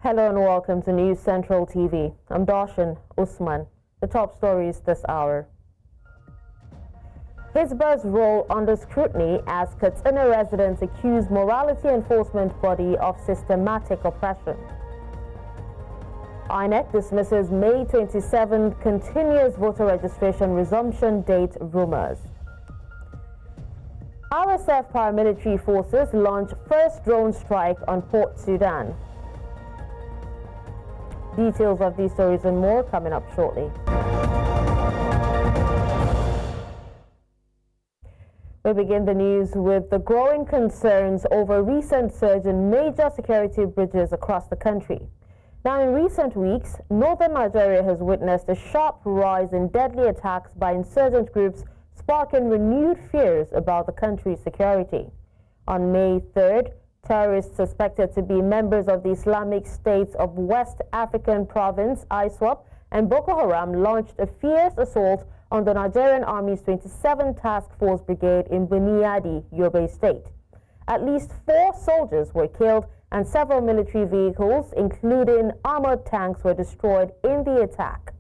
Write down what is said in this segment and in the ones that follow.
Hello and welcome to News Central TV. I'm Darshan Usman. The top stories this hour. Hizbah's role under scrutiny as Katsina residents accuse morality enforcement body of systematic oppression. INEC dismisses May 27th continuous voter registration resumption date rumors. RSF paramilitary forces launch first drone strike on Port Sudan. Details of these stories and more coming up shortly. We begin the news with the growing concerns over recent surge in major security breaches across the country. Now, in recent weeks, northern Nigeria has witnessed a sharp rise in deadly attacks by insurgent groups, sparking renewed fears about the country's security. On May 3rd, terrorists suspected to be members of the Islamic States of West African Province, ISWAP, and Boko Haram launched a fierce assault on the Nigerian Army's 27th Task Force Brigade in Buniyadi, Yobe State. At least 4 soldiers were killed and several military vehicles, including armored tanks, were destroyed in the attack.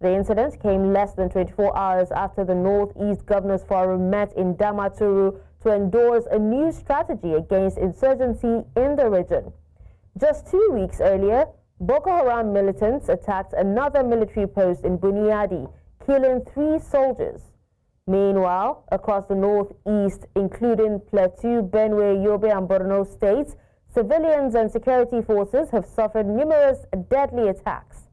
The incident came less than 24 hours after the Northeast Governors Forum met in Damaturu to endorse a new strategy against insurgency in the region. Just 2 weeks earlier, Boko Haram militants attacked another military post in Buniyadi, killing 3 soldiers. Meanwhile, across the Northeast, including Plateau, Benue, Yobe, and Borno states, civilians and security forces have suffered numerous deadly attacks.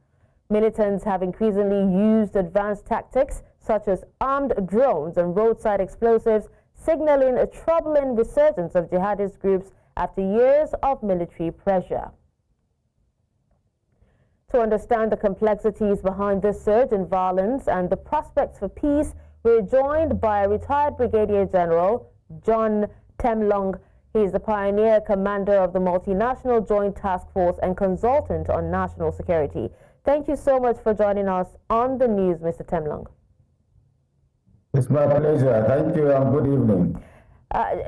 Militants have increasingly used advanced tactics such as armed drones and roadside explosives, signaling a troubling resurgence of jihadist groups after years of military pressure. To understand the complexities behind this surge in violence and the prospects for peace, we're joined by retired Brigadier General John Temlong. He is the pioneer commander of the Multinational Joint Task Force and consultant on national security. Thank you so much for joining us on the news, Mr. Temlong. It's my pleasure. Thank you and good evening.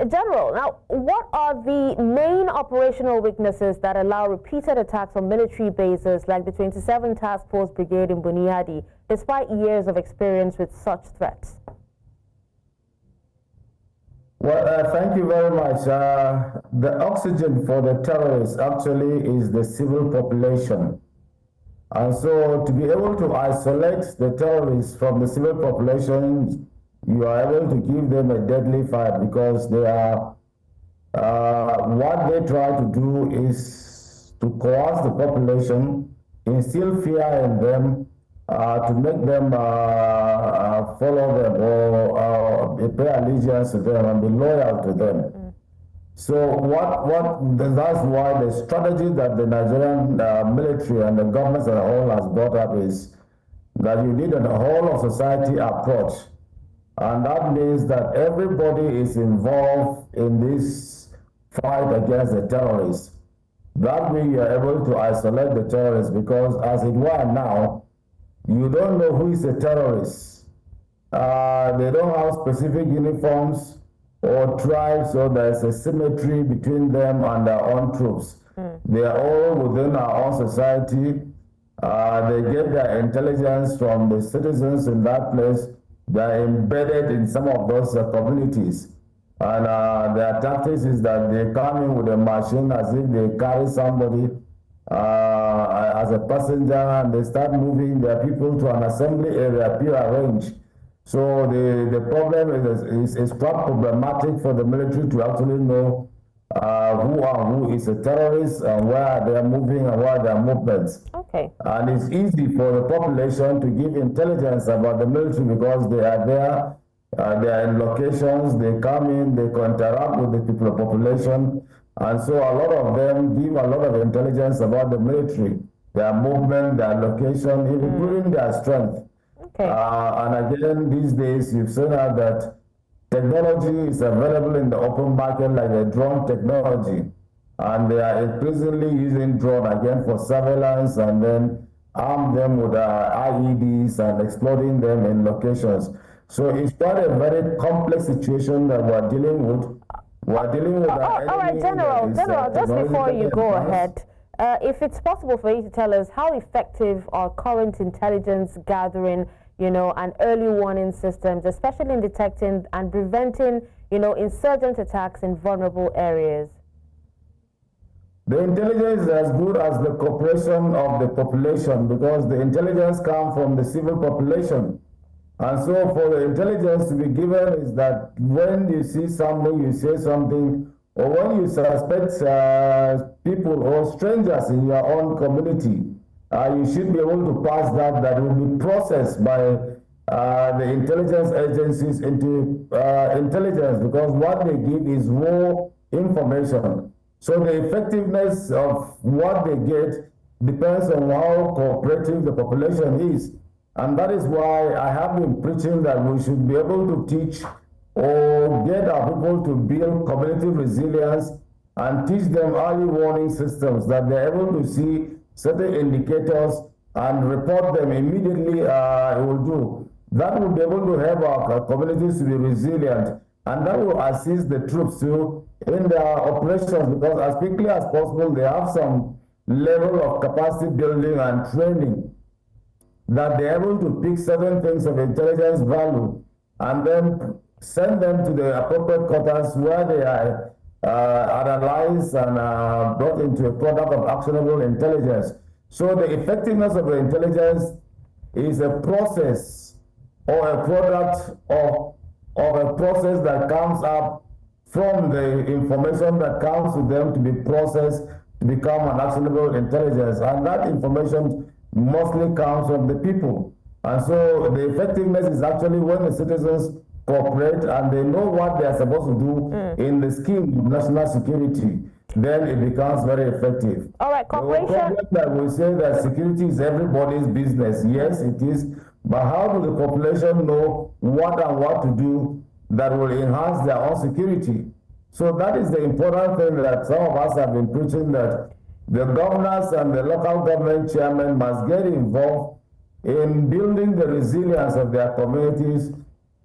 General, now, what are the main operational weaknesses that allow repeated attacks on military bases like the 27th Task Force Brigade in Buniyadi, despite years of experience with such threats? Well, thank you very much. The oxygen for the terrorists actually is the civil population. And so to be able to isolate the terrorists from the civil population, you are able to give them a deadly fight because they are, what they try to do is to coerce the population, instill fear in them, to make them follow them or pay allegiance to them and be loyal to them. So that's why the strategy that the Nigerian military and the government as a whole has brought up is that you need a whole of society approach. And that means that everybody is involved in this fight against the terrorists. That way you are able to isolate the terrorists because as it were now, you don't know who is a terrorist. They don't have specific uniforms or tribes, so there's a symmetry between them and their own troops. They are all within our own society. They get their intelligence from the citizens in that place. They are embedded in some of those communities. And their tactics is that they come in with a machine as if they carry somebody as a passenger, and they start moving their people to an assembly area pre-arranged. So the problem is quite problematic for the military to actually know who is a terrorist and where they are moving and what are their movements. Okay. And it's easy for the population to give intelligence about the military because they are there, they are in locations, they come in, they interact with the people, population, and so a lot of them give a lot of intelligence about the military, their movement, their location, including their strength. Okay. And again, these days, you've seen that technology is available in the open market, like the drone technology. And they are increasingly using drone again for surveillance and then arm them with IEDs and exploding them in locations. So it's quite a very complex situation that we're dealing with. We're dealing with all right, General, just before you go ahead, If it's possible for you to tell us how effective are current intelligence gathering, and early warning systems, especially in detecting and preventing, insurgent attacks in vulnerable areas? The intelligence is as good as the cooperation of the population, because the intelligence comes from the civil population. And so for the intelligence to be given is that when you see something, you say something, or when you suspect people or strangers in your own community, you should be able to pass that will be processed by the intelligence agencies into intelligence, because what they give is raw information. So the effectiveness of what they get depends on how cooperative the population is. And that is why I have been preaching that we should be able to teach or get our people to build community resilience and teach them early warning systems, that they're able to see certain indicators and report them immediately. Will do. That will be able to help our communities to be resilient, and that will assist the troops too in their operations, because as quickly as possible they have some level of capacity building and training, that they're able to pick certain things of intelligence value and then send them to the appropriate quarters where they are analyzed and brought into a product of actionable intelligence. So the effectiveness of the intelligence is a process or a product of a process that comes up from the information that comes to them to be processed to become an actionable intelligence. And that information mostly comes from the people. And so the effectiveness is actually when the citizens cooperate and they know what they are supposed to do in the scheme of national security, then it becomes very effective. All right, cooperation. The problem that we say that security is everybody's business. Yes, it is. But how do the population know what to do that will enhance their own security? So that is the important thing that some of us have been preaching, that the governors and the local government chairmen must get involved in building the resilience of their communities,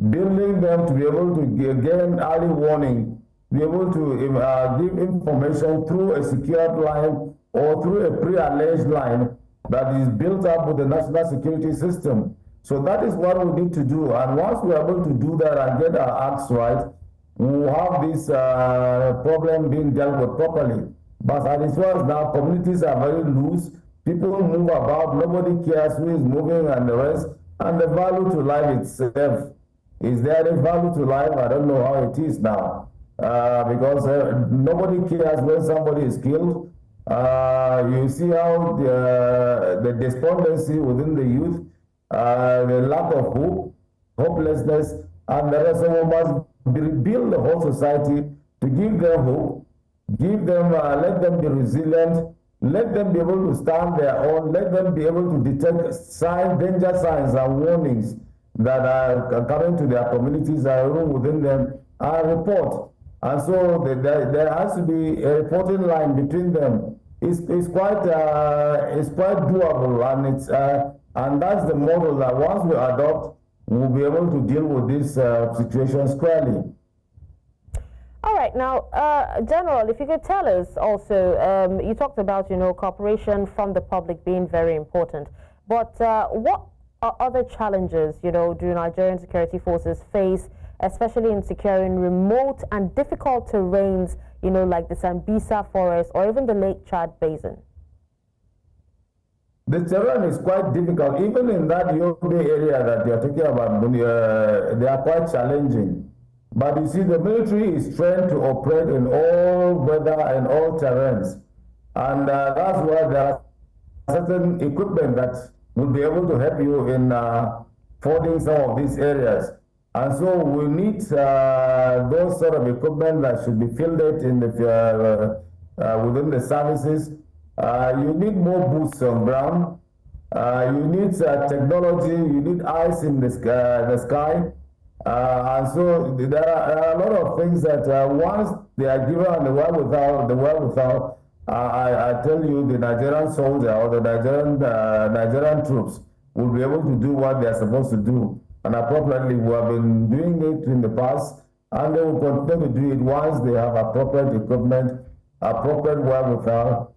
building them to be able to gain early warning, be able to give information through a secured line or through a pre-alleged line that is built up with the national security system. So that is what we need to do. And once we are able to do that and get our acts right, we will have this problem being dealt with properly. But as it was now, communities are very loose. People move about, nobody cares who is moving and the rest. And the value to life itself, is there a value to life? I don't know how it is now. Because nobody cares when somebody is killed. You see how the despondency within the youth, the lack of hope, hopelessness, and the rest of us must rebuild the whole society to give them hope, give them, let them be resilient, let them be able to stand their own, let them be able to detect signs, danger signs and warnings that are coming to their communities and within them, and report. And so there has to be a reporting line between them. It's quite doable, and and that's the model that once we adopt, we'll be able to deal with this situation squarely. All right, now, General, if you could tell us also, you talked about, cooperation from the public being very important, but what are other challenges, do Nigerian security forces face, especially in securing remote and difficult terrains, like the Sambisa Forest or even the Lake Chad Basin? The terrain is quite difficult. Even in that Yobe area that you're talking about, they are quite challenging. But you see, the military is trained to operate in all weather and all terrains. And that's why there are certain equipment that will be able to help you in fording some of these areas. And so we need those sort of equipment that should be fielded in the, within the services. You need more boots on ground. You need technology. You need eyes in the sky. And so there are a lot of things that once they are given the wherewithal, I tell you, the Nigerian soldier or the Nigerian troops will be able to do what they are supposed to do. And appropriately, we have been doing it in the past, and they will continue to do it once they have appropriate equipment, appropriate wherewithal,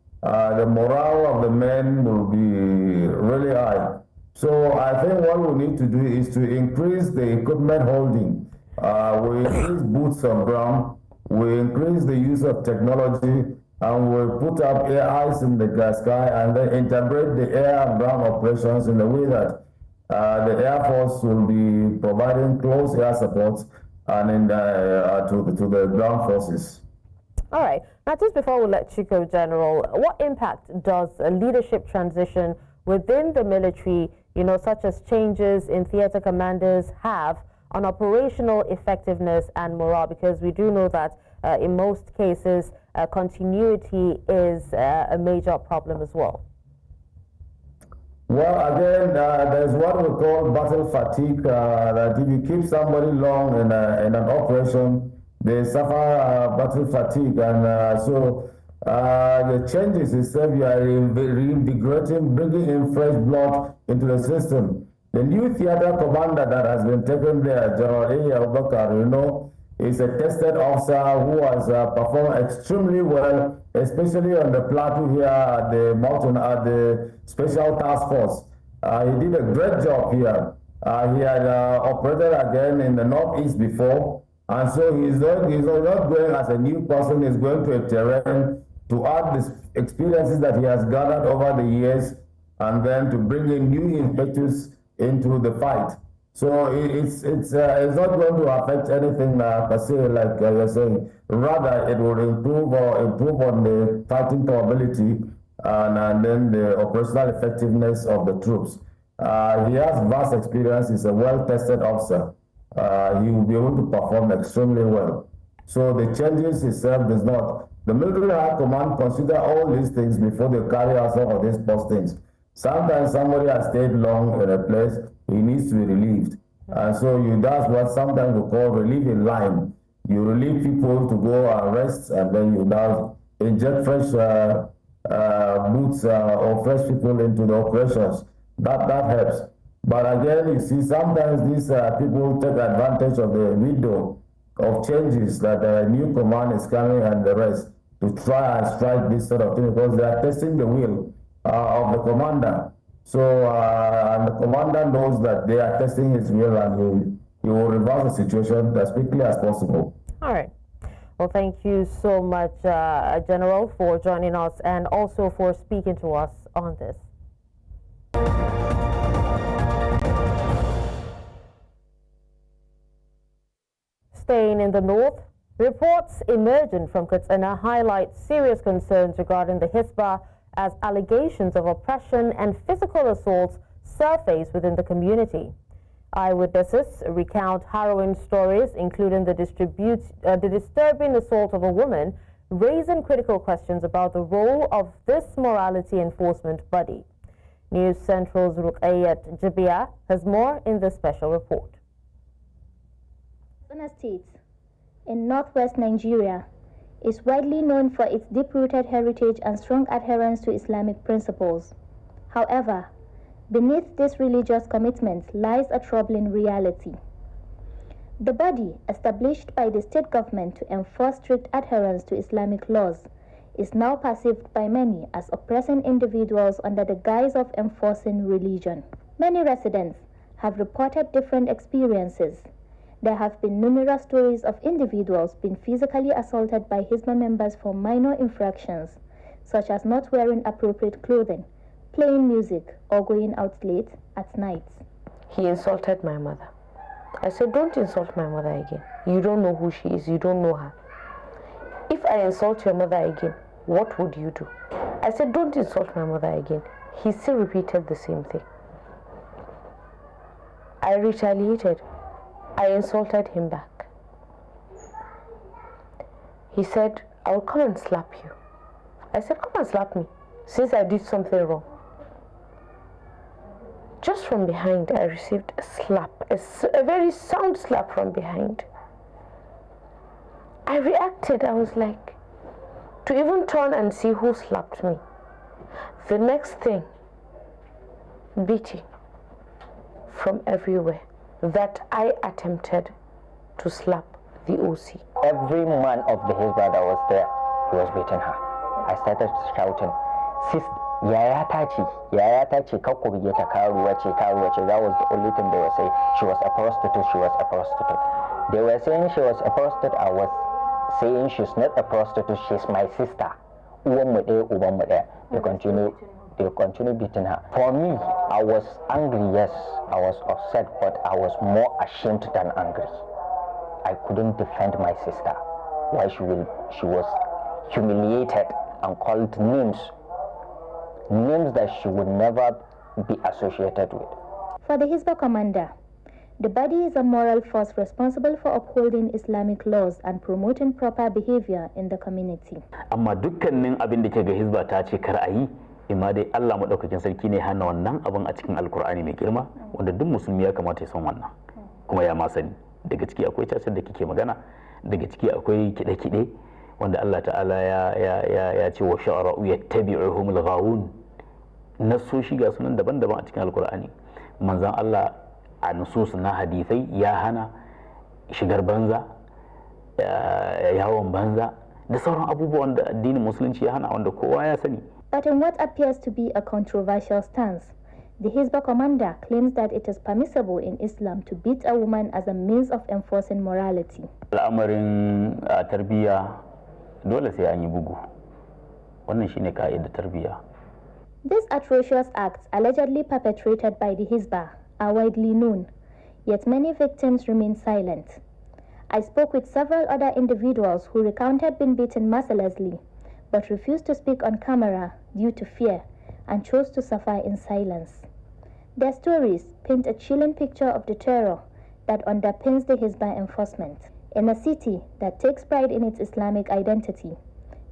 the morale of the men will be really high. So I think what we need to do is to increase the equipment holding. We increase boots on ground, we increase the use of technology, and we put up AIs in the sky and then integrate the air and ground operations in a way that the Air Force will be providing close air support and to the ground forces. All right. Now, just before we let you go, General, what impact does a leadership transition within the military, such as changes in theater commanders, have on operational effectiveness and morale? Because we do know that in most cases, continuity is a major problem as well. Well, again, there's what we call battle fatigue, that if you keep somebody long in an operation, they suffer battle fatigue. And so the changes itself, you are reinvigorating, bringing in fresh blood into the system. The new theater commander that has been taken there, General Abubakar, is a tested officer who has performed extremely well, especially on the plateau here at the mountain, at the Special Task Force. He did a great job here. He had operated again in the Northeast before, and so he's not going as a new person. He's going to a terrain to add the experiences that he has gathered over the years, and then to bring in new inspectors into the fight. So it's not going to affect anything per se, like you're saying. Rather, it will improve on the fighting probability and then the operational effectiveness of the troops. He has vast experience. He's a well-tested officer. He will be able to perform extremely well. So the changes itself does not. The military high command consider all these things before they carry out some of these postings. Sometimes somebody has stayed long in a place, he needs to be relieved. And so that's what sometimes we call relief in line. You relieve people to go and rest, and then you now inject fresh boots or fresh people into the operations. That helps. But again, you see, sometimes these people take advantage of the window of changes that the new command is coming and the rest to try and strike this sort of thing, because they are testing the will of the commander. So, and the commander knows that they are testing his will, and he will reverse the situation as quickly as possible. All right. Well, thank you so much, General, for joining us and also for speaking to us on this. Staying in the north, reports emerging from Qonce highlight serious concerns regarding the Hisbah as allegations of oppression and physical assaults surface within the community. Eyewitnesses recount harrowing stories, including the disturbing assault of a woman, raising critical questions about the role of this morality enforcement body. News Central's Ruqayyat Jabia has more in this special report. Qonce State in northwest Nigeria is widely known for its deep-rooted heritage and strong adherence to Islamic principles. However, beneath this religious commitment lies a troubling reality. The body, established by the state government to enforce strict adherence to Islamic laws, is now perceived by many as oppressing individuals under the guise of enforcing religion. Many residents have reported different experiences. There have been numerous stories of individuals being physically assaulted by Hisbah members for minor infractions, such as not wearing appropriate clothing, playing music, or going out late at night. He insulted my mother. I said, don't insult my mother again. You don't know who she is. You don't know her. If I insult your mother again, what would you do? I said, don't insult my mother again. He still repeated the same thing. I retaliated. I insulted him back. He said, I'll come and slap you. I said, come and slap me, since I did something wrong. Just from behind, I received a slap, a very sound slap from behind. I reacted. I was like, to even turn and see who slapped me. The next thing, beating from everywhere, that I attempted to slap the OC. Every man of the Hisbah that was there, he was beating her. I started shouting, yaya ta ce kakku bige ta karuwa ce. That was the only thing they were saying. She was a prostitute. They were saying she was a prostitute. I was saying she's not a prostitute, she's my sister. They continue beating her. For me, I was angry, yes, I was upset, but I was more ashamed than angry. I couldn't defend my sister. Why she was humiliated and called names that she would never be associated with. For the Hisba commander, the body is a moral force responsible for upholding Islamic laws and promoting proper behavior in the community. Amma dukkanin abin da ke ga Hisba ta ce kar a yi, imma dai Allah madaukakin sarki ne hana wannan abin a cikin Alkur'ani mai girma, wanda duk musulmi ya kamata ya san wannan. Kuma ya ma sani. Daga ciki akwai cacar da kike magana, daga ciki akwai kide-kide wanda Allah ta'ala ya ce wa sha'ara'u yattabi'uhumul ghawun. Nasoshi ga sunan daban-daban a cikin Alkur'ani. Manzon Allah a nusus na hadisai ya hana shigar banza, yawon banza da sauran abubuwan da addinin musulunci ya hana wanda kowa ya sani. But in what appears to be a controversial stance, the Hisba commander claims that it is permissible in Islam to beat a woman as a means of enforcing morality. Al'amarin tarbiyya dole sai an yi bugu. Wannan shine ka'idar tarbiyya. These atrocious acts allegedly perpetrated by the Hisba are widely known, yet many victims remain silent. I spoke with several other individuals who recounted being beaten mercilessly, but refused to speak on camera due to fear and chose to suffer in silence. Their stories paint a chilling picture of the terror that underpins the Hisba enforcement. In a city that takes pride in its Islamic identity,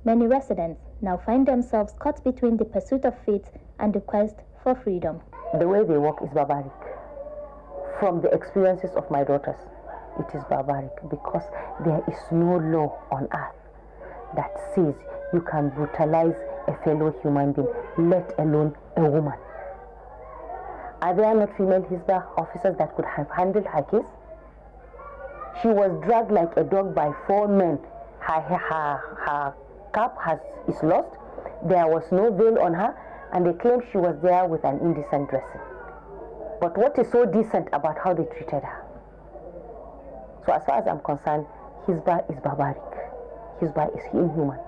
many residents now find themselves caught between the pursuit of faith and the quest for freedom. The way they work is barbaric. From the experiences of my daughters, it is barbaric because there is no law on earth that says you can brutalize a fellow human being, let alone a woman. Are there not female Hisba officers that could have handled her case? She was dragged like a dog by 4 men. Her cap is lost. There was no veil on her, and they claim she was there with an indecent dressing. But what is so decent about how they treated her? So as far as I'm concerned, Hisba is barbaric. Hisba is inhuman.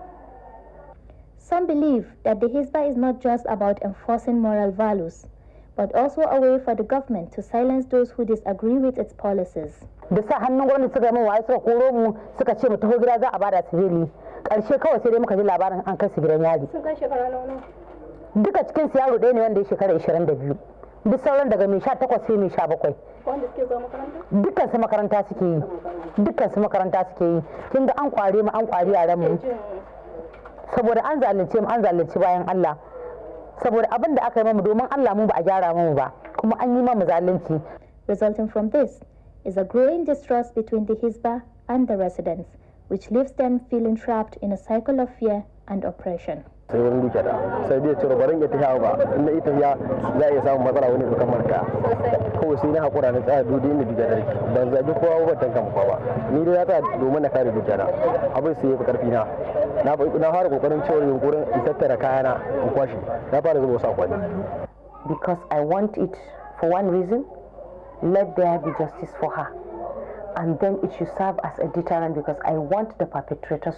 Some believe that the Hisba is not just about enforcing moral values, but also a way for the government to silence those who disagree with its policies. Da sa hannun gwamnati suka mu wai suka koro mu suka ce mu taho gida za a bada civili. Karshe kawai sai dai muka ji labarin an kai su gidan yari. Sun kai shekara nawa? Duka cikin su yaro ɗaya ne wanda ya shekara 22. Duk sauran daga mai 18 sai mai 17. Wanda suke zuwa makaranta? Dukkan su makaranta suke yi. Dukkan su makaranta suke yi. Kin ga an kware mu an kwari yaran mu. Saboda an zalunce bayan Allah. Saboda abin da aka yi mamu domin Allah mu ba a gyara mamu ba, kuma an yi mamu zalunci. Resulting from this is a growing distrust between the Hisba and the residents, which leaves them feeling trapped in a cycle of fear and oppression. Sai wurin duke da sai dai ciro barin ya tafiya ba in na ita ya za iya samun matsala wani dukan marka kawai sai na hakura na tsaya dudi inda duke da ban zabi kowa ba tanka kowa ba ni dai na tsaya domin na kare duke da abin sai ya fi karfi na fara kokarin cewa yunkurin in tattara kayana in kwashi na fara zuba wasu akwani. Because I want it for one reason, let there be justice for her, and then it should serve as a deterrent because I want the perpetrators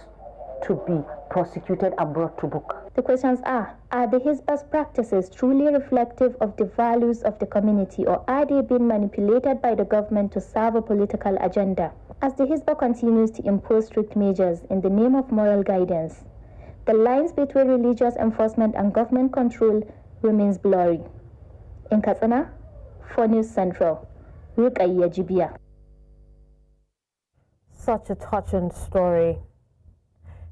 to be prosecuted and brought to book. The questions are the Hisba's practices truly reflective of the values of the community, or are they being manipulated by the government to serve a political agenda? As the Hisba continues to impose strict measures in the name of moral guidance, the lines between religious enforcement and government control remains blurry. In Katsina, for News Central, Rukayya Jibiya. Such a touching story.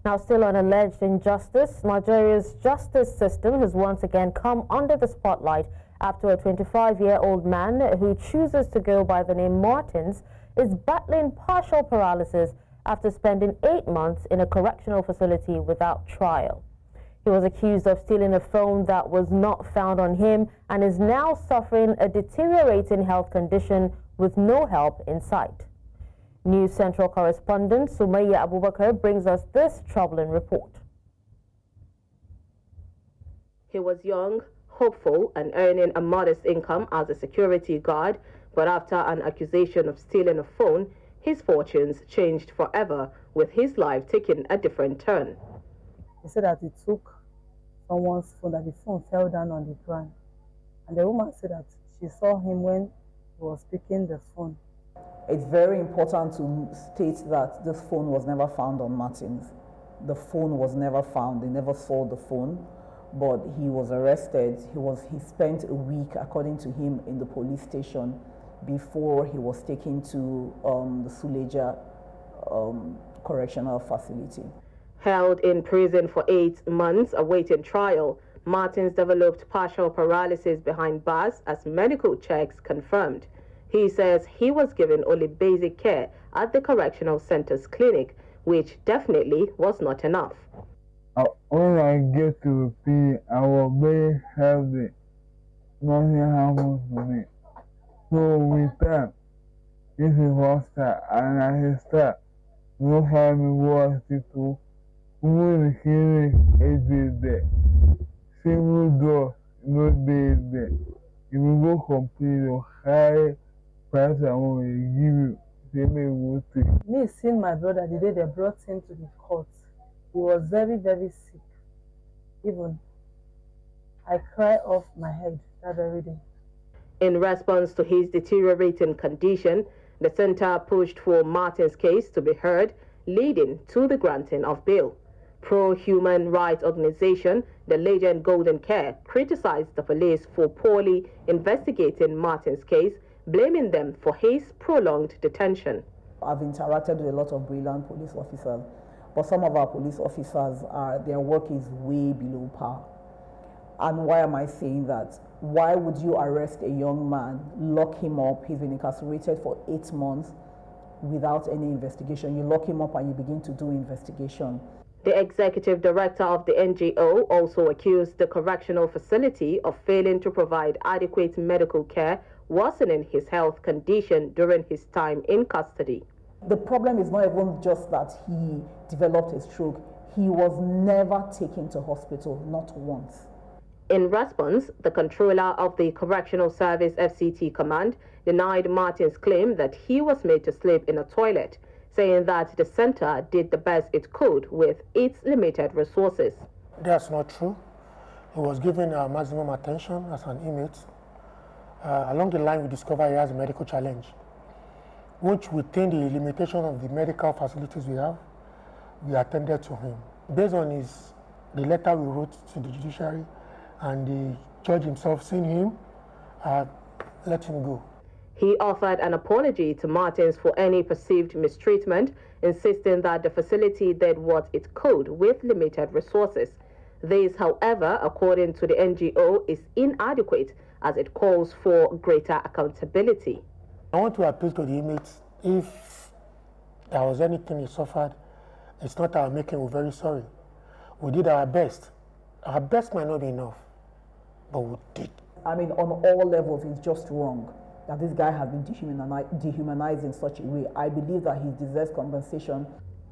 Now, still on alleged injustice, Nigeria's justice system has once again come under the spotlight after a 25-year-old man who chooses to go by the name Martins is battling partial paralysis after spending 8 months in a correctional facility without trial. He was accused of stealing a phone that was not found on him and is now suffering a deteriorating health condition with no help in sight. News Central correspondent Sumayya Abubakar brings us this troubling report. He was young, hopeful, and earning a modest income as a security guard, but after an accusation of stealing a phone, his fortunes changed forever, with his life taking a different turn. He said that he took someone's phone, that the phone fell down on the ground. And the woman said that she saw him when he was picking the phone. It's very important to state that this phone was never found on Martins. The phone was never found. They never saw the phone, but he was arrested. He spent a week, according to him, in the police station before he was taken to the Suleja correctional facility. Held in prison for 8 months awaiting trial, Martins developed partial paralysis behind bars as medical checks confirmed. He says he was given only basic care at the correctional center's clinic, which definitely was not enough. When I get to the P, I was very healthy. Nothing happened to me. So with that, this is what start, and I start. No family was to who the clinic is there. Single door, no day there. You will go complete or high price I will give you. They may go to. Me seeing my brother the day they brought him to the court, he was very, very sick. Even I cried off my head that very day. In response to his deteriorating condition, the center pushed for Martin's case to be heard, leading to the granting of bail. Pro-human rights organization, the Legend Golden Care, criticized the police for poorly investigating Martin's case, blaming them for his prolonged detention. I've interacted with a lot of brilliant police officers, but some of our police officers, their work is way below par. And why am I saying that? Why would you arrest a young man, lock him up, he's been incarcerated for 8 months without any investigation? You lock him up and you begin to do investigation. The executive director of the NGO also accused the correctional facility of failing to provide adequate medical care, worsening his health condition during his time in custody. The problem is not even just that he developed a stroke. He was never taken to hospital, not once. In response, the controller of the Correctional Service FCT Command denied Martin's claim that he was made to sleep in a toilet, saying that the center did the best it could with its limited resources. That's not true. He was given maximum attention as an inmate. Along the line, we discovered he has a medical challenge, which within the limitation of the medical facilities we have, we attended to him. Based on the letter we wrote to the judiciary, and the judge himself seeing him, let him go. He offered an apology to Martins for any perceived mistreatment, insisting that the facility did what it could with limited resources. This, however, according to the NGO, is inadequate as it calls for greater accountability. I want to appeal to the inmates. If there was anything he suffered, it's not our making. We're very sorry. We did our best. Our best might not be enough, but we did. I mean, on all levels, it's just wrong that this guy has been dehumanized in such a way. I believe that he deserves compensation.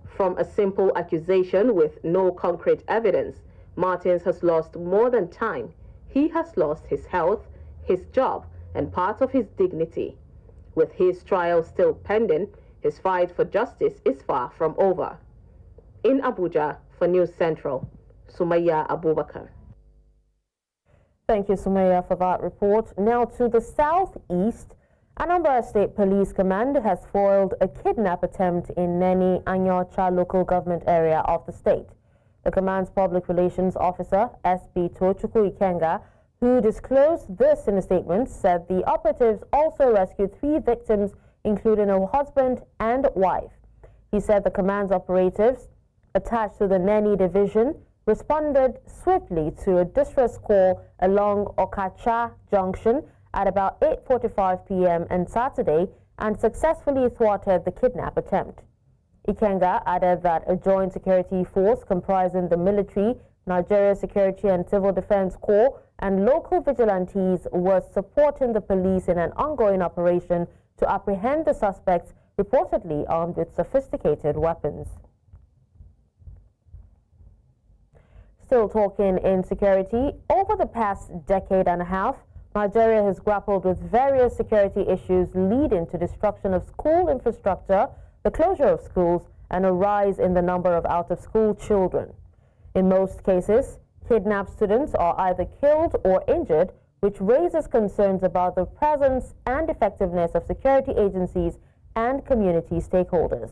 From a simple accusation with no concrete evidence, Martins has lost more than time. He has lost his health, his job, and part of his dignity. With his trial still pending, his fight for justice is far from over. In Abuja, for News Central, Sumaya Abubakar. Thank you, Sumaya, for that report. Now to the southeast. Anambra State Police Command has foiled a kidnap attempt in Neni Anyocha local government area of the state. The command's public relations officer, SP Tochukwu Ikenga, who disclosed this in a statement, said the operatives also rescued 3 victims, including a husband and wife. He said the command's operatives, attached to the Neni division, responded swiftly to a distress call along Okacha Junction at about 8:45 p.m. on Saturday and successfully thwarted the kidnap attempt. Ikenga added that a joint security force comprising the military, Nigeria Security and Civil Defense Corps, and local vigilantes was supporting the police in an ongoing operation to apprehend the suspects, reportedly armed with sophisticated weapons. Still talking insecurity, over the past decade and a half, Nigeria has grappled with various security issues leading to destruction of school infrastructure, the closure of schools, and a rise in the number of out-of-school children. In most cases, kidnapped students are either killed or injured, which raises concerns about the presence and effectiveness of security agencies and community stakeholders.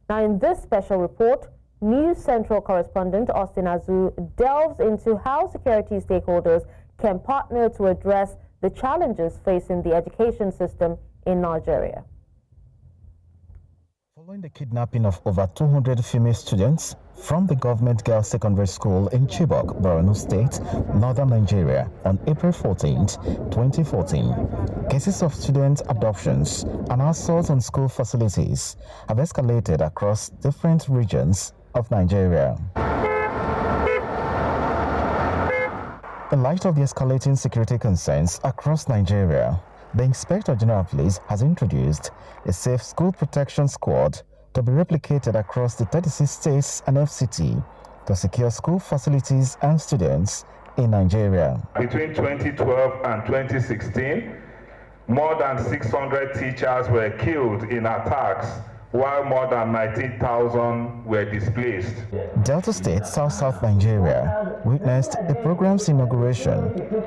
Now, in this special report, News Central correspondent Austin Azu delves into how security stakeholders can partner to address the challenges facing the education system in Nigeria. Following the kidnapping of over 200 female students from the government girls' secondary school in Chibok, Borno State, northern Nigeria, on April 14, 2014, cases of student adoptions and assaults on school facilities have escalated across different regions of Nigeria. In light of the escalating security concerns across Nigeria, the Inspector General of Police has introduced a safe school protection squad to be replicated across the 36 states and FCT to secure school facilities and students in Nigeria. Between 2012 and 2016, more than 600 teachers were killed in attacks, while more than 19,000 were displaced. Delta State, South Nigeria, witnessed the program's inauguration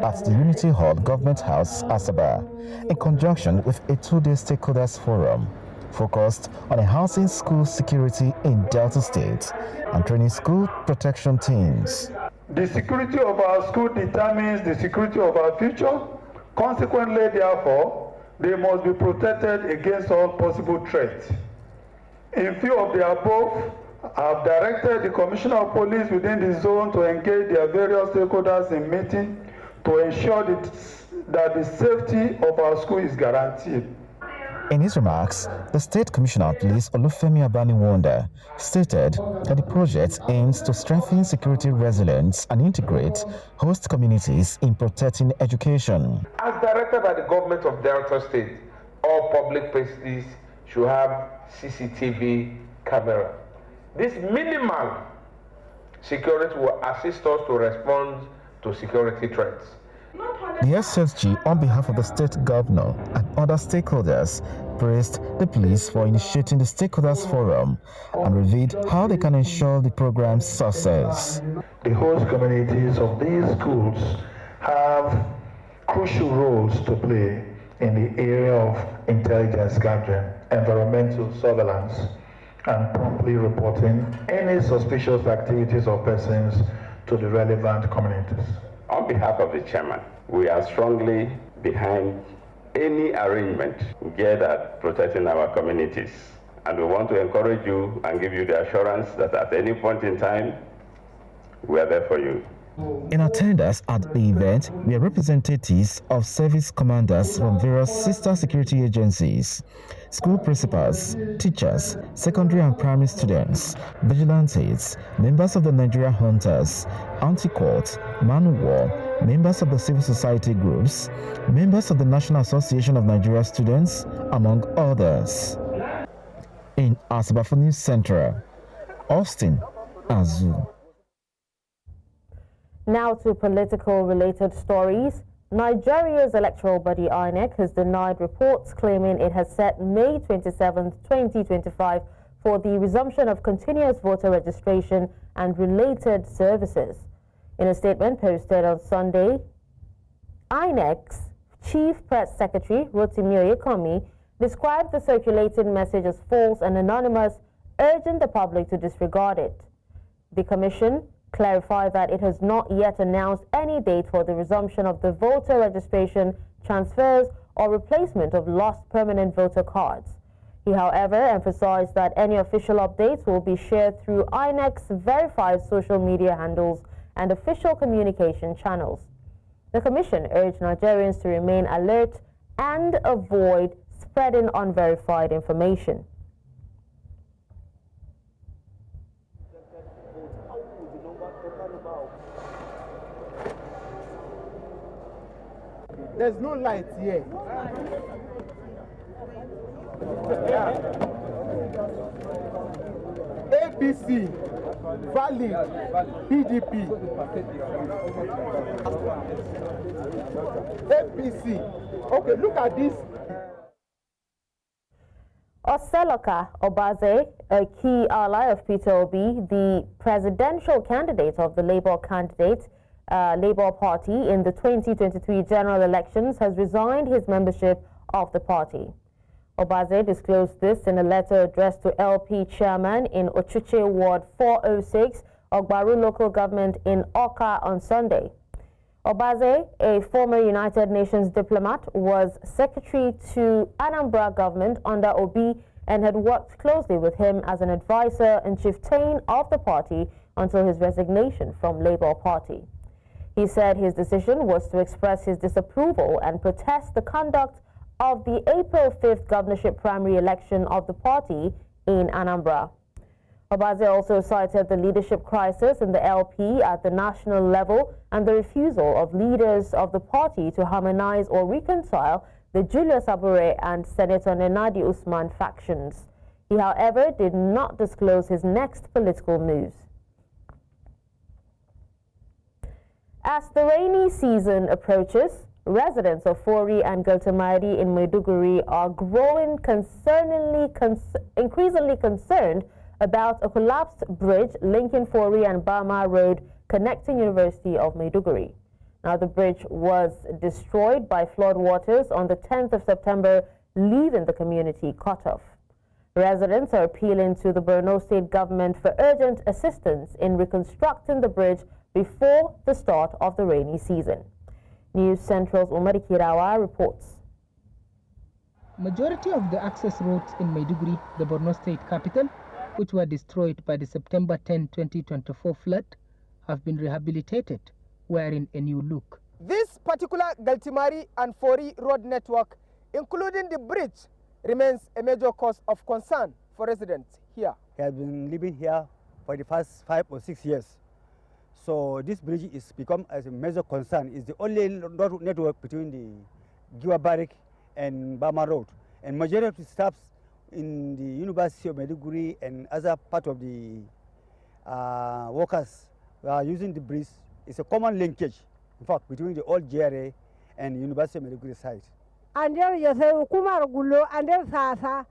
at the Unity Hall Government House, Asaba, in conjunction with a two-day stakeholders forum focused on enhancing school security in Delta State and training school protection teams. The security of our school determines the security of our future. Consequently, therefore, they must be protected against all possible threats. In view of the above, I have directed the Commissioner of Police within the zone to engage their various stakeholders in meeting to ensure that the safety of our school is guaranteed. In his remarks, the State Commissioner of Police, Olufemi Abaniwonda, stated that the project aims to strengthen security resilience and integrate host communities in protecting education. As directed by the government of Delta State, all public places should have CCTV camera. This minimal security will assist us to respond to security threats. The SSG, on behalf of the state governor and other stakeholders, praised the police for initiating the stakeholders forum and revealed how they can ensure the program's success. The host communities of these schools have crucial roles to play in the area of intelligence gathering, environmental surveillance, and promptly reporting any suspicious activities or persons to the relevant communities. On behalf of the chairman, we are strongly behind any arrangement geared at protecting our communities. And we want to encourage you and give you the assurance that at any point in time, we are there for you. In attendance at the event were representatives of service commanders from various sister security agencies, school principals, teachers, secondary and primary students, vigilantes, members of the Nigeria Hunters, Anti-Court, Man-O-War, members of the civil society groups, members of the National Association of Nigeria Students, among others. In Asaba for News Central, Austin Azu. Now to political-related stories. Nigeria's electoral body INEC has denied reports claiming it has set May 27, 2025 for the resumption of continuous voter registration and related services. In a statement posted on Sunday, INEC's Chief Press Secretary, Rotimi Oyekanmi, described the circulated message as false and anonymous, urging the public to disregard it. The Commission clarified that it has not yet announced any date for the resumption of the voter registration, transfers, or replacement of lost permanent voter cards. He, however, emphasized that any official updates will be shared through INEC's verified social media handles and official communication channels. The Commission urged Nigerians to remain alert and avoid spreading unverified information. There's no light here. APC, valid, PDP, APC. Okay, look at this. Oseloka Obaze, a key ally of Peter Obi, the presidential candidate of the Labour Party in the 2023 general elections, has resigned his membership of the party. Obaze disclosed this in a letter addressed to LP chairman in Ochuche Ward 406, Ogbaru local government in Oka on Sunday. Obaze, a former United Nations diplomat, was secretary to Anambra government under Obi and had worked closely with him as an advisor and chieftain of the party until his resignation from Labour Party. He said his decision was to express his disapproval and protest the conduct of the April 5th governorship primary election of the party in Anambra. Obaze also cited the leadership crisis in the LP at the national level and the refusal of leaders of the party to harmonize or reconcile the Julius Abure and Senator Nenadi Usman factions. He, however, did not disclose his next political moves. As the rainy season approaches, residents of Fori and Galtamari in Maiduguri are increasingly concerned about a collapsed bridge linking Fori and Bama Road connecting University of Maiduguri. Now, the bridge was destroyed by flood waters on the 10th of September, leaving the community cut off. Residents are appealing to the Borno State government for urgent assistance in reconstructing the bridge before the start of the rainy season. News Central's Umari Kirawa reports. Majority of the access roads in Maiduguri, the Borno State capital, which were destroyed by the September 10, 2024 flood, have been rehabilitated, wearing a new look. This particular Galtimari and Fori road network, including the bridge, remains a major cause of concern for residents here. I have been living here for the past 5 or 6 years. So this bridge is become as a major concern. It's the only road network between the Giwa Barrack and Bama Road. And majority of the staffs in the University of Maiduguri and other part of the workers who are using the bridge. It's a common linkage, in fact, between the old GRA and University of Maiduguri site. And there you say Kumar Gulo and there Sasa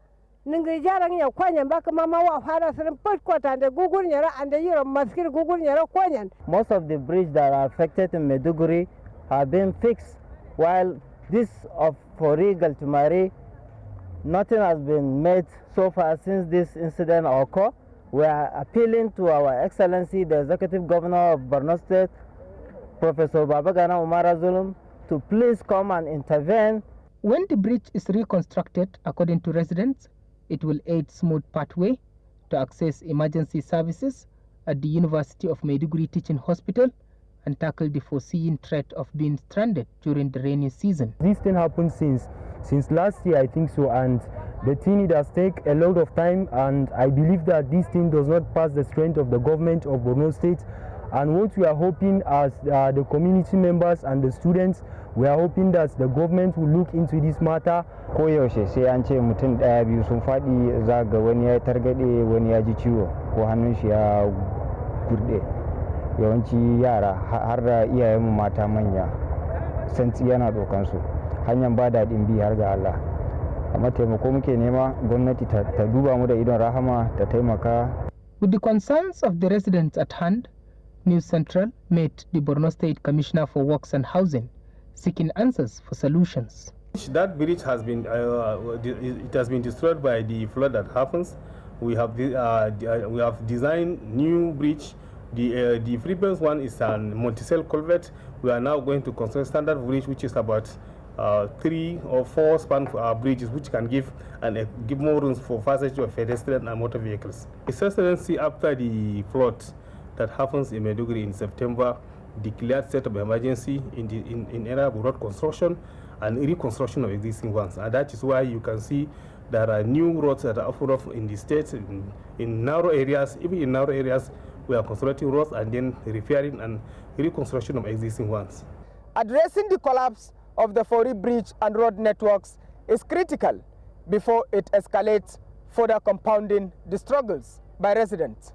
Ningijarang ya Kwanyan back Mama wa Fara Put Quota and the Gugunyara and the Euro Maskir Gugunyara Kwanyan. Most of the bridges that are affected in Maiduguri have been fixed, while this of Fori Galtumari, nothing has been made so far since this incident occurred. We are appealing to Our Excellency, the Executive Governor of Borno State, Professor Babagana Umara Zulum, to please come and intervene. When the bridge is reconstructed, according to residents, it will aid smooth pathway to access emergency services at the University of Maiduguri Teaching Hospital and tackle the foreseen threat of being stranded during the rainy season. This thing happened since last year, I think so, and the thing it has taken a lot of time, and I believe that this thing does not pass the strength of the government of Borno State. And what we are hoping as the community members and the students, we are hoping that the government will look into this matter. Koyaushe sai an ce mutum ɗaya biyu sun faɗi za ga wani ya targaɗe wani ya ji ciwo ko hannun shi ya gurɗe. Yawanci yara har da iyayenmu mata manya santsi yana ɗaukansu. Hanyar ba daɗin bi har ga Allah. Amma taimako muke nema gwamnati ta duba mu da idon rahama ta taimaka. With the concerns of the residents at hand, News Central met the Borno State Commissioner for Works and Housing, seeking answers for solutions. That bridge has been it has been destroyed by the flood that happens. We have designed new bridge. The previous one is a multi-cell culvert. We are now going to construct standard bridge, which is about 3 or 4 span bridges, which can give more room for passage of pedestrians and motor vehicles. His Excellency, after the flood that happens in Maiduguri in September, declared state of emergency in area of road construction and reconstruction of existing ones. And that is why you can see there are new roads that are opened up in the state, in narrow areas. Even in narrow areas, we are constructing roads and then repairing and reconstruction of existing ones. Addressing the collapse of the Fori Bridge and road networks is critical before it escalates, further compounding the struggles by residents.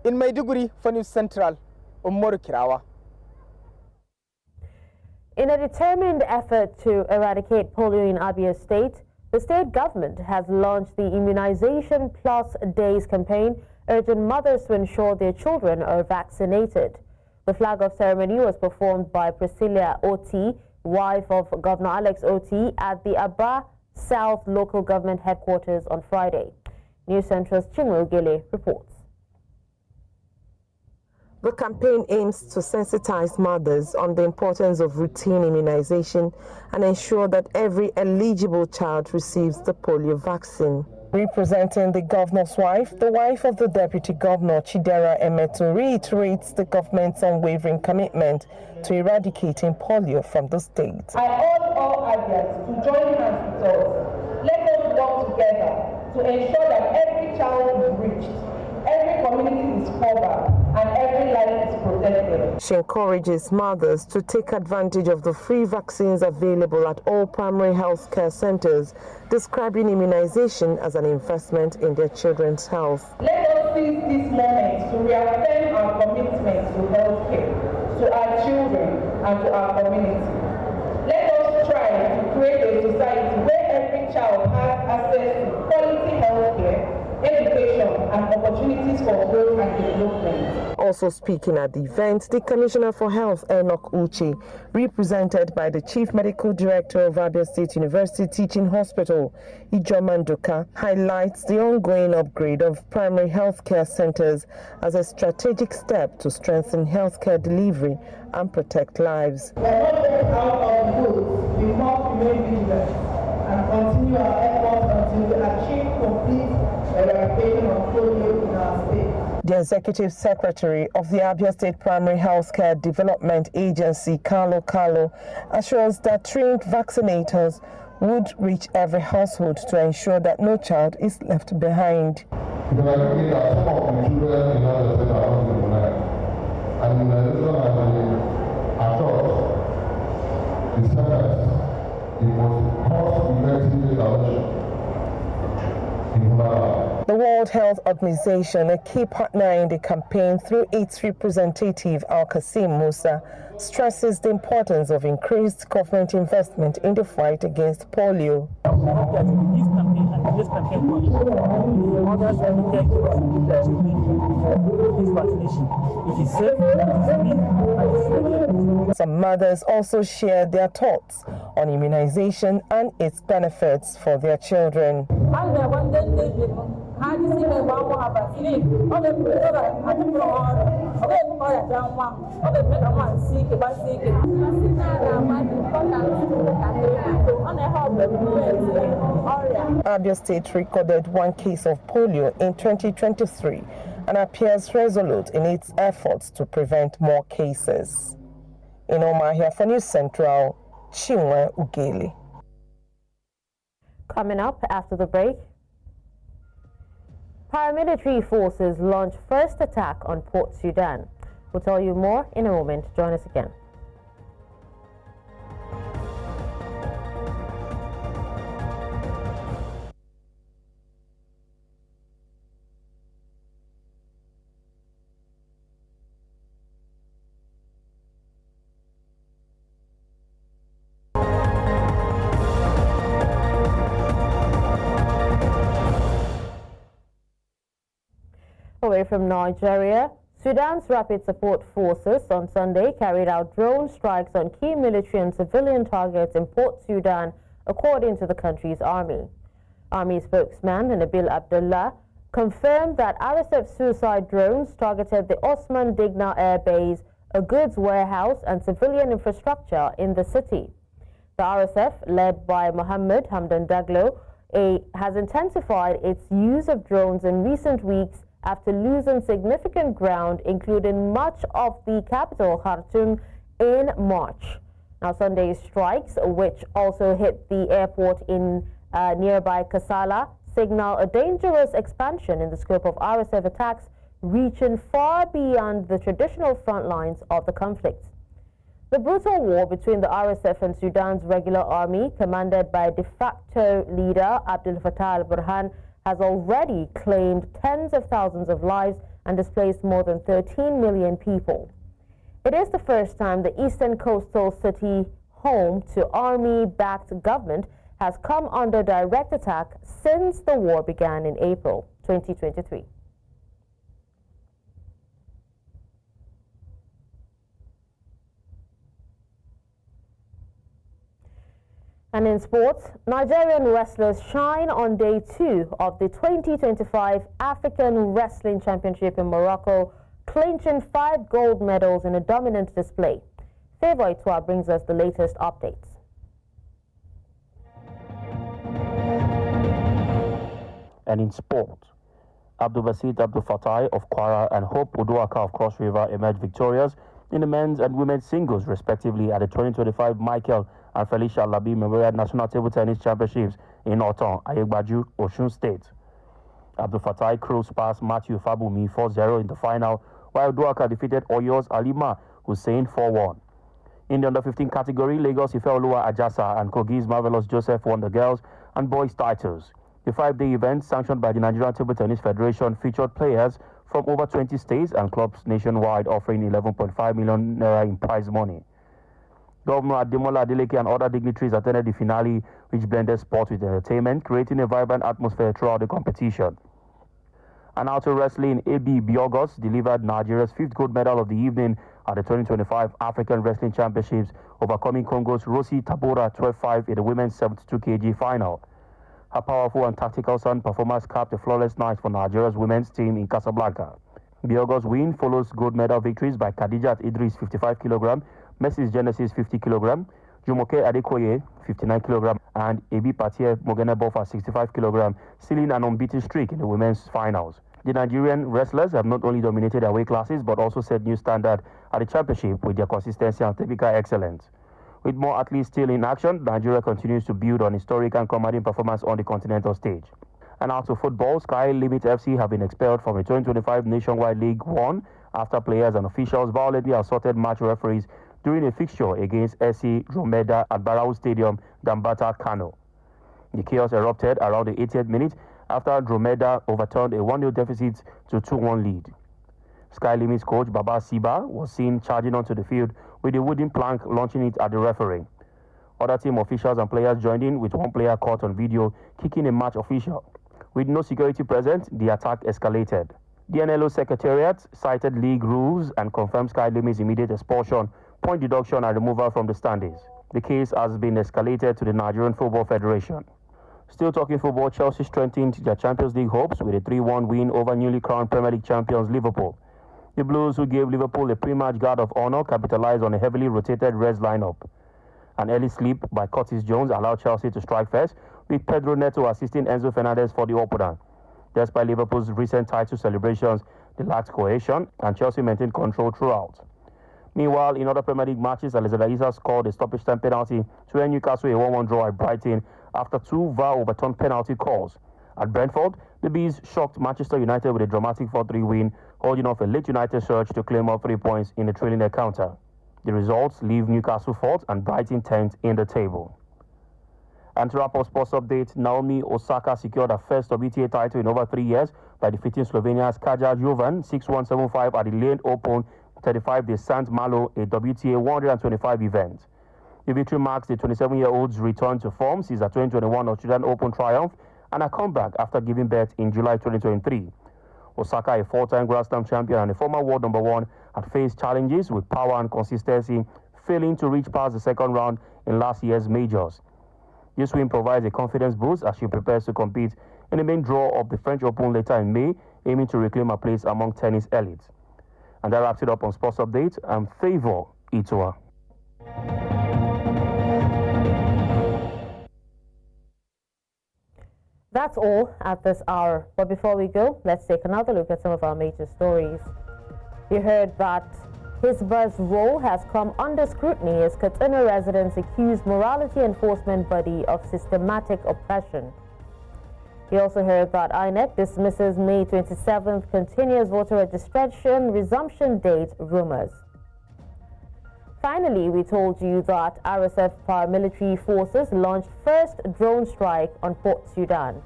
In Maiduguri for News Central, Umaru Kirawa. In a determined effort to eradicate polio in Abia State, the state government has launched the Immunization Plus Days campaign, urging mothers to ensure their children are vaccinated. The flag-off ceremony was performed by Priscilla Oti, wife of Governor Alex Oti, at the Aba South Local Government Headquarters on Friday. News Central's Chinwe Gele reports. The campaign aims to sensitize mothers on the importance of routine immunization and ensure that every eligible child receives the polio vaccine. Representing the governor's wife, the wife of the deputy governor, Chidera Emeto, reiterates the government's unwavering commitment to eradicating polio from the state. I urge all Abians to join hands with us. Let us work together to ensure that every child is reached, every community is covered, and every life is protected. She encourages mothers to take advantage of the free vaccines available at all primary health care centers, describing immunization as an investment in their children's health. Let us seize this moment to reaffirm our commitment to healthcare, to our children, and to our community. Let us strive to create a society where every child has access to quality healthcare, education, and opportunities for growth and development. Also speaking at the event, the Commissioner for Health, Enoch Uche, represented by the Chief Medical Director of Abia State University Teaching Hospital, Ijoman Duka, highlights the ongoing upgrade of primary health care centers as a strategic step to strengthen healthcare delivery and protect lives. We are not just out of the woods, we must remain vigilant and continue our efforts until we achieve complete eradication of polio in our state. The Executive Secretary of the Abia State Primary Healthcare Development Agency, Carlo, assures that trained vaccinators would reach every household to ensure that no child is left behind. Because I think that some of the children in other states are not immunized. And immunization at all is first, it must cost-effective intervention. The World Health Organization, a key partner in the campaign through its representative Al-Qasim Musa, stresses the importance of increased government investment in the fight against polio. Some mothers also shared their thoughts on immunization and its benefits for their children. Abia State recorded one case of polio in 2023 and appears resolute in its efforts to prevent more cases. In Omahia for News Central, Chinwe Ugeli. Coming up after the break, paramilitary forces launch first attack on Port Sudan. We'll tell you more in a moment. Join us again. Away from Nigeria, Sudan's Rapid Support Forces on Sunday carried out drone strikes on key military and civilian targets in Port Sudan, according to the country's army. Army spokesman Nabil Abdullah confirmed that RSF suicide drones targeted the Osman Digna Air Base, a goods warehouse and civilian infrastructure in the city. The RSF, led by Mohammed Hamdan Daglo, has intensified its use of drones in recent weeks after losing significant ground, including much of the capital, Khartoum, in March. Now, Sunday's strikes, which also hit the airport in nearby Kassala, signal a dangerous expansion in the scope of RSF attacks, reaching far beyond the traditional front lines of the conflict. The brutal war between the RSF and Sudan's regular army, commanded by de facto leader Abdel Fattah al-Burhan, has already claimed tens of thousands of lives and displaced more than 13 million people. It is the first time the eastern coastal city, home to army-backed government, has come under direct attack since the war began in April 2023. And in sports, Nigerian wrestlers shine on day 2 of the 2025 African Wrestling Championship in Morocco, clinching 5 gold medals in a dominant display. Favor Itwa brings us the latest updates. And in sport, Abdul Basit Abdul Fatai of Kwara and Hope Uduaka of Cross River emerged victorious in the men's and women's singles, respectively, at the 2025 Michael and Felicia Labi Memorial National Table Tennis Championships in Oton, Ayegbaju, Osun State. Abdul Fatai cruised past Matthew Fabumi 4-0 in the final, while Uduaka defeated Oyo's Alima Hussein 4-1. In the under-15 category, Lagos Ifeoluwa Ajasa and Kogi's Marvelous Joseph won the girls and boys titles. The 5-day event, sanctioned by the Nigerian Table Tennis Federation, featured players from over 20 states and clubs nationwide, offering 11.5 million naira in prize money. Governor Ademola Adeleke and other dignitaries attended the finale, which blended sport with entertainment, creating a vibrant atmosphere throughout the competition. And out to wrestling, AB Biogos delivered Nigeria's 5th gold medal of the evening at the 2025 African Wrestling Championships, overcoming Congo's Rosi Tabora 12-5 in the women's 72 kg final. Her powerful and tactical sound performance capped a flawless night for Nigeria's women's team in Casablanca. Biogos' win follows gold medal victories by Khadijat Idris 55 kg, Mrs. Genesis 50 kg, Jumoke Adekoye 59 kg, and Ebi Patier Mogene Bofa 65 kg, sealing an unbeaten streak in the women's finals. The Nigerian wrestlers have not only dominated their weight classes but also set new standard at the championship with their consistency and technical excellence. With more athletes still in action, Nigeria continues to build on historic and commanding performance on the continental stage. And out to football, Sky Limit FC have been expelled from the 2025 Nationwide League 1 after players and officials violently assaulted match referees during a fixture against SC Dromeda at Barau Stadium, Dambata, Kano. The chaos erupted around the 80th minute after Dromeda overturned a 1-0 deficit to 2-1 lead. Sky Limit's coach Baba Siba was seen charging onto the field with a wooden plank, launching it at the referee. Other team officials and players joined in, with one player caught on video kicking a match official. With no security present, the attack escalated. The NLO Secretariat cited league rules and confirmed Sky Limit's immediate expulsion, point deduction and removal from the standings. The case has been escalated to the Nigerian Football Federation. Still talking football, Chelsea strengthened their Champions League hopes with a 3-1 win over newly crowned Premier League champions Liverpool. The Blues, who gave Liverpool a pre-match guard of honor, capitalized on a heavily rotated Reds lineup. An early slip by Curtis Jones allowed Chelsea to strike first, with Pedro Neto assisting Enzo Fernandez for the opener. Despite Liverpool's recent title celebrations, they lacked cohesion, and Chelsea maintained control throughout. Meanwhile, in other Premier League matches, Alexander Isak scored a stoppage time penalty to end Newcastle a 1-1 draw at Brighton after 2 VAR overturned penalty calls. At Brentford, the Bees shocked Manchester United with a dramatic 4-3 win, holding off a late United surge to claim all 3 points in the trailing encounter. The results leave Newcastle 4th and Brighton 10th in the table. And to wrap up sports update, Naomi Osaka secured her first WTA title in over 3 years by defeating Slovenia's Kaja Jovan 6-1-7-5 at the Lane Open 35 de Sant Malo, a WTA 125 event. The victory marks the 27-year-old's return to form since her 2021 Australian Open triumph and a comeback after giving birth in July 2023. Osaka, a 4-time Grand Slam champion and a former world number 1, had faced challenges with power and consistency, failing to reach past the second round in last year's majors. This win provides a confidence boost as she prepares to compete in the main draw of the French Open later in May, aiming to reclaim a place among tennis elites. And that wraps it up on Sports Update. I'm Favor Itua. That's all at this hour. But before we go, let's take another look at some of our major stories. You heard that Hisbah's role has come under scrutiny as Katsina residents accuse morality enforcement body of systematic oppression. You also heard that INEC dismisses May 27th continuous voter registration resumption date rumors. Finally, we told you that RSF paramilitary forces launched first drone strike on Port Sudan.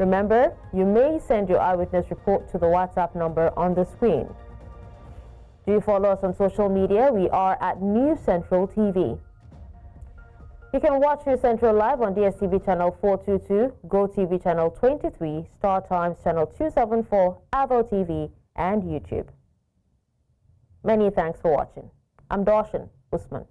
Remember, you may send your eyewitness report to the WhatsApp number on the screen. Do you follow us on social media? We are at News Central TV. You can watch News Central live on DSTV channel 422, GoTV channel 23, Star Times channel 274, Avo TV, and YouTube. Many thanks for watching. I'm Darshan Usman.